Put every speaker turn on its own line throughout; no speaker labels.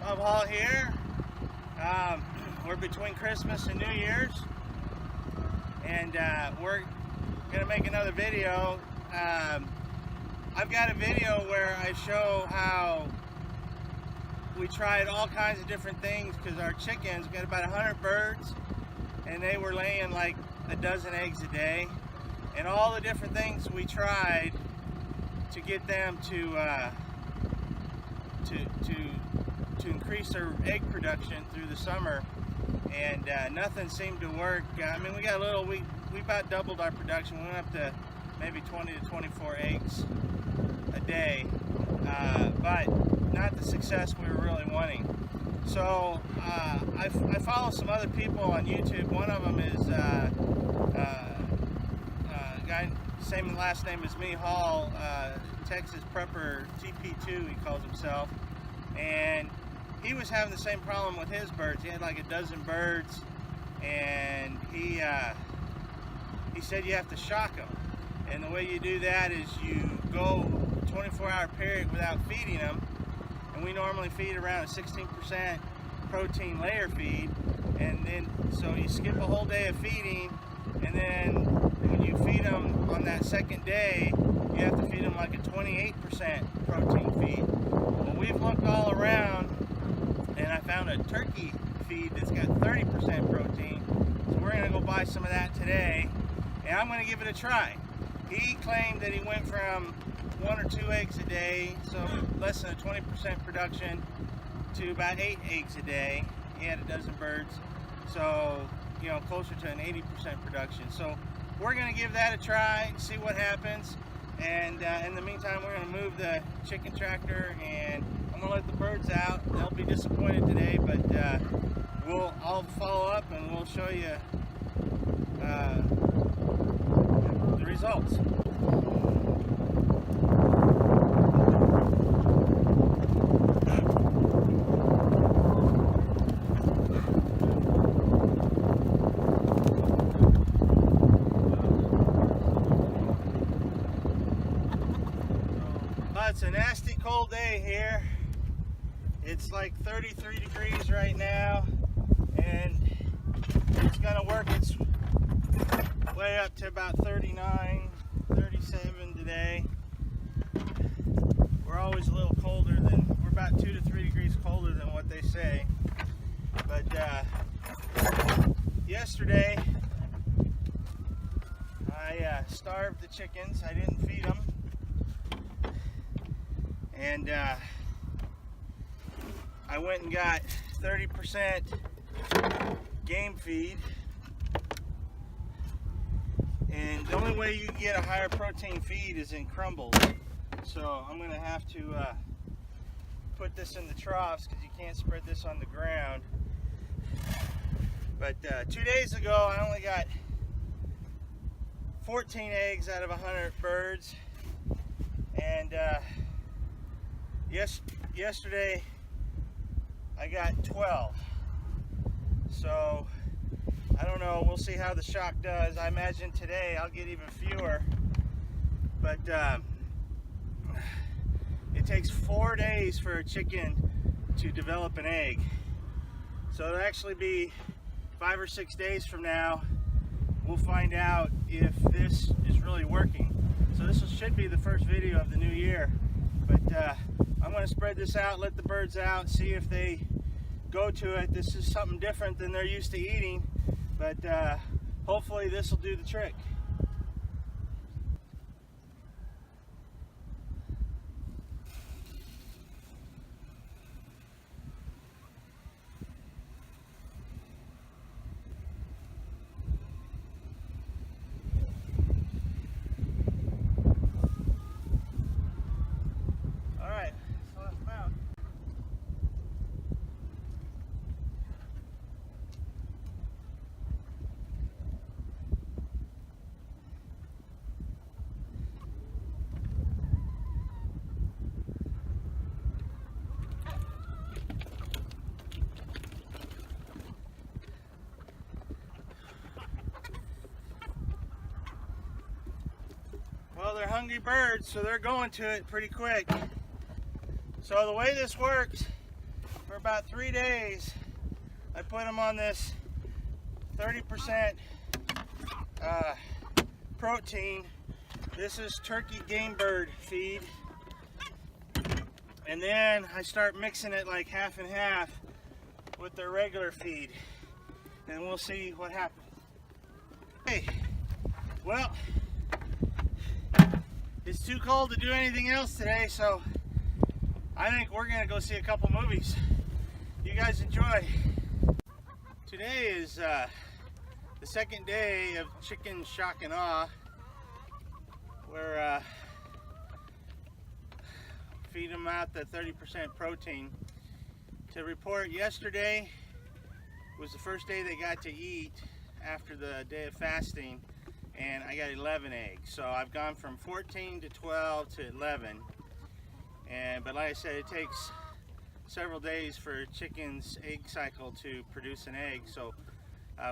of Hall here. We're between Christmas and New Year's, and we're gonna make another video. I've got a video where I show how we tried all kinds of different things because our chickens, we got about 100 birds, and they were laying like a dozen eggs a day, and all the different things we tried to get them to increase their egg production through the summer, and nothing seemed to work. I mean, we got a little, we about doubled our production. We went up to maybe 20 to 24 eggs a day, but not the success we were really wanting. So I follow some other people on YouTube. One of them is a guy, same last name as me, Hall, Texas Prepper TP2 he calls himself, and he was having the same problem with his birds. He had like a dozen birds, and he said you have to shock them, and the way you do that is you go 24-hour period without feeding them, and we normally feed around a 16% protein layer feed, and then so you skip a whole day of feeding, and then when you feed them on that second day, you have to feed them like a 28% protein feed. Well, we've looked all around, and I found a turkey feed that's got 30% protein, so we're gonna go buy some of that today, and I'm gonna give it a try. He claimed that he went from 1 or 2 eggs a day, so less than a 20% production, to about 8 eggs a day. He had a dozen birds, so you know, closer to an 80% production. So we're gonna give that a try, see what happens, and in the meantime, we're gonna move the chicken tractor, and I'm gonna let the birds out. They'll be disappointed today, but I'll follow up and we'll show you the results. It's a nasty cold day here. It's like 33 degrees right now, and it's gonna work its way up to about 39, 37 today. We're always a little colder than, we're about 2 to 3 degrees colder than what they say. But yesterday I starved the chickens. I didn't feed them. And I went and got 30% game feed, and the only way you can get a higher protein feed is in crumbles. So I'm going to have to put this in the troughs because you can't spread this on the ground. But 2 days ago I only got 14 eggs out of 100 birds, and yesterday I got 12. So I don't know, we'll see how the shock does. I imagine today I'll get even fewer, but it takes 4 days for a chicken to develop an egg. So it'll actually be 5 or 6 days from now we'll find out if this is really working. So this should be the first video of the new year. But I'm going to spread this out, let the birds out, see if they go to it. This is something different than they're used to eating, but hopefully this will do the trick. Well, they're hungry birds, so they're going to it pretty quick. So the way this works for about 3 days, I put them on this 30% protein. This is turkey game bird feed. And then I start mixing it like half and half with their regular feed. And we'll see what happens. Hey, well, it's too cold to do anything else today, so I think we're gonna go see a couple movies. You guys enjoy. Today is the second day of chicken shock and awe. We're feed them out the 30% protein. To report, yesterday was the first day they got to eat after the day of fasting, and I got 11 eggs. So I've gone from 14 to 12 to 11. But like I said, it takes several days for a chicken's egg cycle to produce an egg. So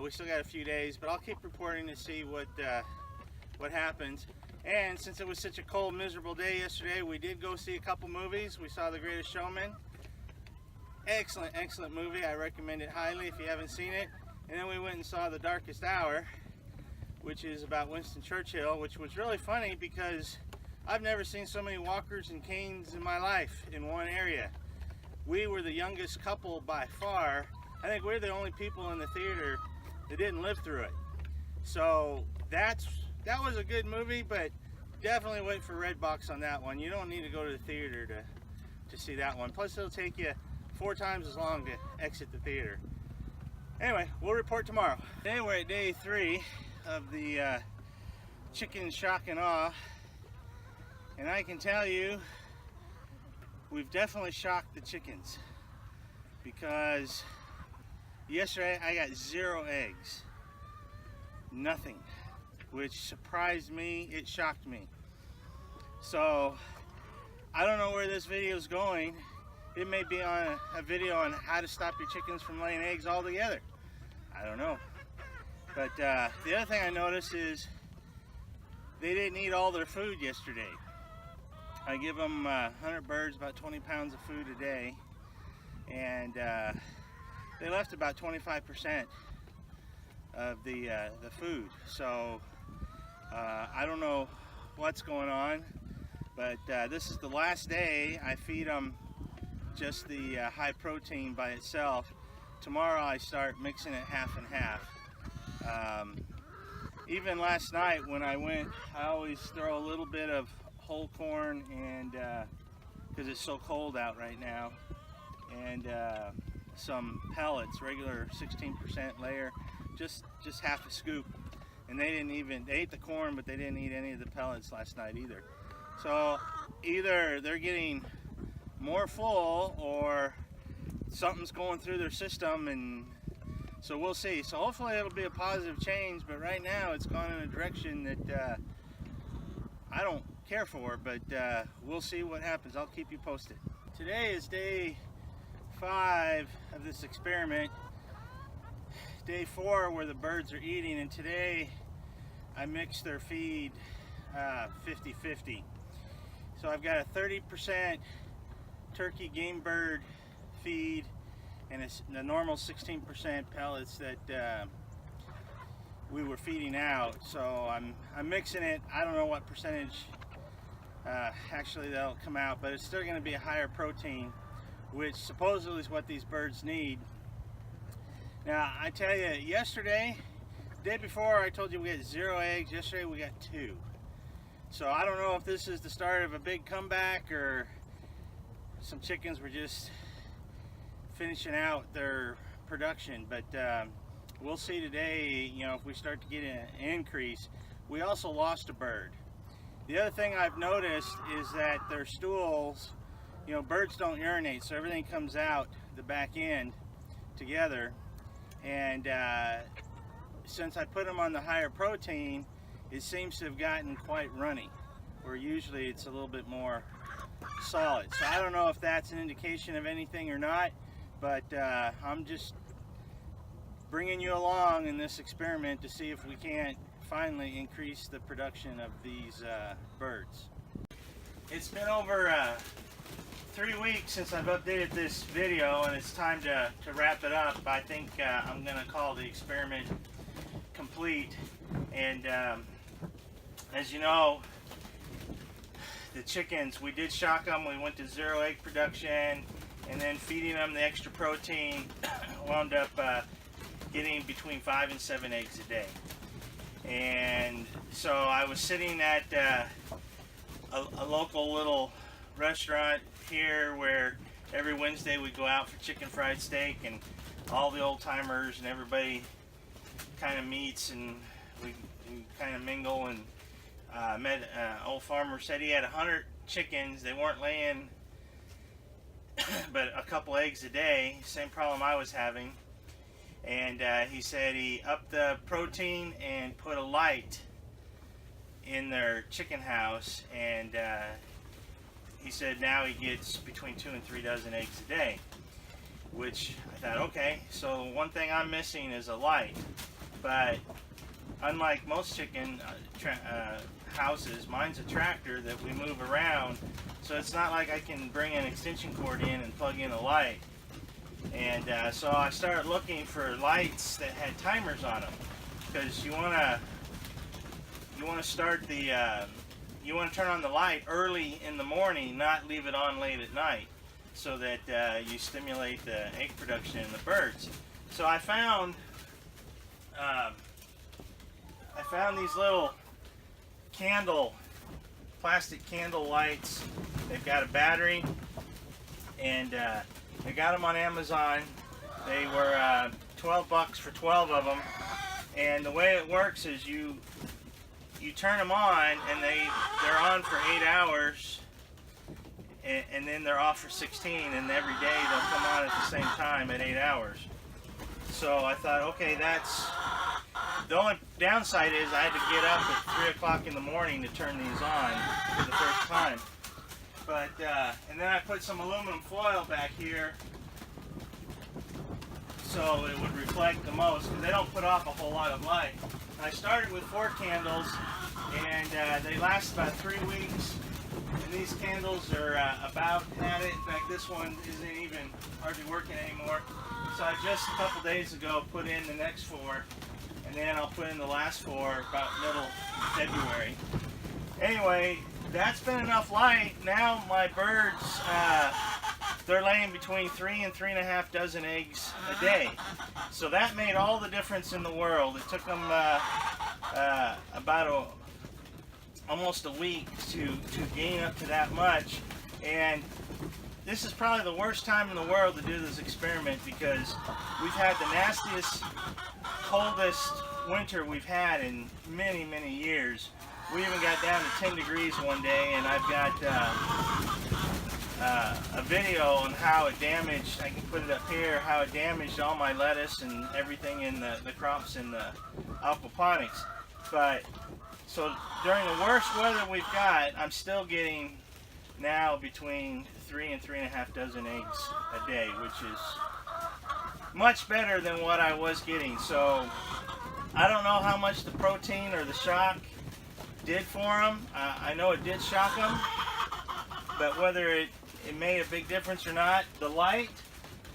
we still got a few days, but I'll keep reporting to see what happens. And since it was such a cold, miserable day yesterday, we did go see a couple movies. We saw The Greatest Showman. Excellent, excellent movie. I recommend it highly if you haven't seen it. And then we went and saw The Darkest Hour, which is about Winston Churchill, which was really funny because I've never seen so many walkers and canes in my life in one area. We were the youngest couple by far. I think we're the only people in the theater that didn't live through it. So that was a good movie, but definitely wait for Redbox on that one. You don't need to go to the theater to see that one. Plus it'll take you 4 times as long to exit the theater. Anyway, we'll report tomorrow. Today we're at day 3 of the chicken shock and awe. And I can tell you, we've definitely shocked the chickens, because yesterday I got 0 eggs. Nothing. Which surprised me, it shocked me. So, I don't know where this video is going. It may be on a video on how to stop your chickens from laying eggs altogether. I don't know. But the other thing I noticed is they didn't eat all their food yesterday. I give them 100 birds about 20 pounds of food a day, and they left about 25% of the food. So I don't know what's going on, but this is the last day I feed them just the high protein by itself. Tomorrow I start mixing it half and half. Even last night when I went, I always throw a little bit of whole corn, and because it's so cold out right now, and some pellets, regular 16% layer, just half a scoop. And they ate the corn, but they didn't eat any of the pellets last night either. So either they're getting more full or something's going through their system, and so we'll see. So hopefully it'll be a positive change, but right now it's gone in a direction that I don't care for, but we'll see what happens. I'll keep you posted. Today is day 5 of this experiment. Day 4 where the birds are eating, and today I mixed their feed 50-50. So I've got a 30% turkey game bird feed and it's the normal 16% pellets that we were feeding out. So I'm mixing it. I don't know what percentage actually that'll come out, but it's still going to be a higher protein, which supposedly is what these birds need. Now I tell you, yesterday, the day before, I told you we had 0 eggs. Yesterday we got 2. So I don't know if this is the start of a big comeback or some chickens were just finishing out their production, but we'll see today, you know, if we start to get an increase. We also lost a bird. The other thing I've noticed is that their stools, you know, birds don't urinate, so everything comes out the back end together. And since I put them on the higher protein, it seems to have gotten quite runny, where usually it's a little bit more solid. So I don't know if that's an indication of anything or not, but I'm just bringing you along in this experiment to see if we can't finally increase the production of these birds. It's been over 3 weeks since I've updated this video, and it's time to wrap it up. I think I'm going to call the experiment complete. And as you know, the chickens, we did shock them. We went to 0 egg production, and then feeding them the extra protein wound up getting between 5 and 7 eggs a day. And so I was sitting at a local little restaurant here where every Wednesday we go out for chicken fried steak, and all the old timers and everybody kind of meets, and we kind of mingle. And met an old farmer, said he had 100 chickens. They weren't laying but a couple eggs a day, same problem I was having. And he said he upped the protein and put a light in their chicken house, and he said now he gets between 2 and 3 dozen eggs a day, which I thought, okay, so one thing I'm missing is a light. But unlike most chicken houses, mine's a tractor that we move around, so it's not like I can bring an extension cord in and plug in a light. And so I started looking for lights that had timers on them, because you want to start the you want to turn on the light early in the morning, not leave it on late at night, so that you stimulate the egg production in the birds. So I found these little plastic candle lights. They've got a battery, and I got them on Amazon. They were 12 bucks for 12 of them. And the way it works is you turn them on, and they're on for 8 hours, and then they're off for 16, and every day they'll come on at the same time at 8 hours. So I thought, okay, that's the only downside is I had to get up at 3 o'clock in the morning to turn these on for the first time. But and then I put some aluminum foil back here so it would reflect the most, because they don't put off a whole lot of light. I started with 4 candles, and they last about 3 weeks. And these candles are about had it. In fact, this one isn't even hardly working anymore. So I just a couple days ago put in the next 4, and then I'll put in the last 4 about middle February. Anyway, that's been enough light. Now my birds, they're laying between 3 and 3.5 dozen eggs a day. So that made all the difference in the world. It took them about almost a week to gain up to that much. And this is probably the worst time in the world to do this experiment, because we've had the nastiest, coldest winter we've had in many, many years. We even got down to 10 degrees one day, and I've got a video on how it damaged, I can put it up here, how it damaged all my lettuce and everything in the crops in the aquaponics. But so during the worst weather we've got, I'm still getting now between 3 and 3.5 dozen eggs a day, which is much better than what I was getting. So I don't know how much the protein or the shock did for them. I know it did shock them, but whether it made a big difference or not, the light,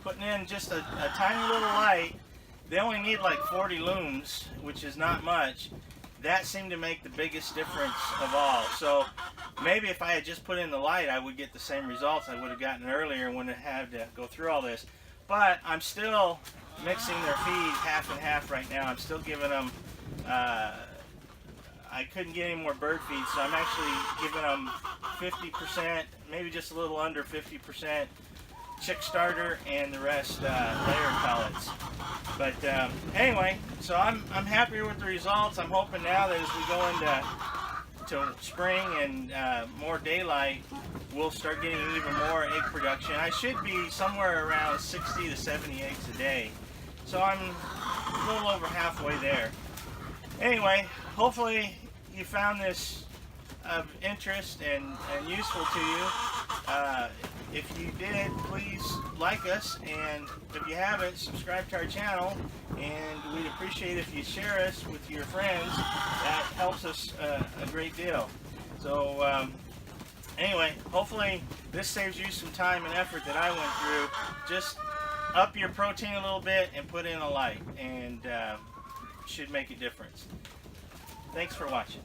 putting in just a tiny little light, they only need like 40 looms, which is not much. That seemed to make the biggest difference of all. So maybe if I had just put in the light, I would get the same results I would have gotten earlier and wouldn't have had to go through all this. But I'm still mixing their feed half and half right now. I'm still giving them, I couldn't get any more bird feed, so I'm actually giving them 50%, maybe just a little under 50% chick starter, and the rest layer pellets. But anyway, so I'm happier with the results. I'm hoping now that as we go into spring and more daylight, we'll start getting even more egg production. I should be somewhere around 60 to 70 eggs a day. So I'm a little over halfway there. Anyway, hopefully you found this of interest and useful to you. If you did, please like us, and if you haven't, subscribe to our channel, and we'd appreciate if you share us with your friends. That helps us a great deal. So Anyway, hopefully this saves you some time and effort that I went through. Just up your protein a little bit and put in a light, and should make a difference. Thanks for watching.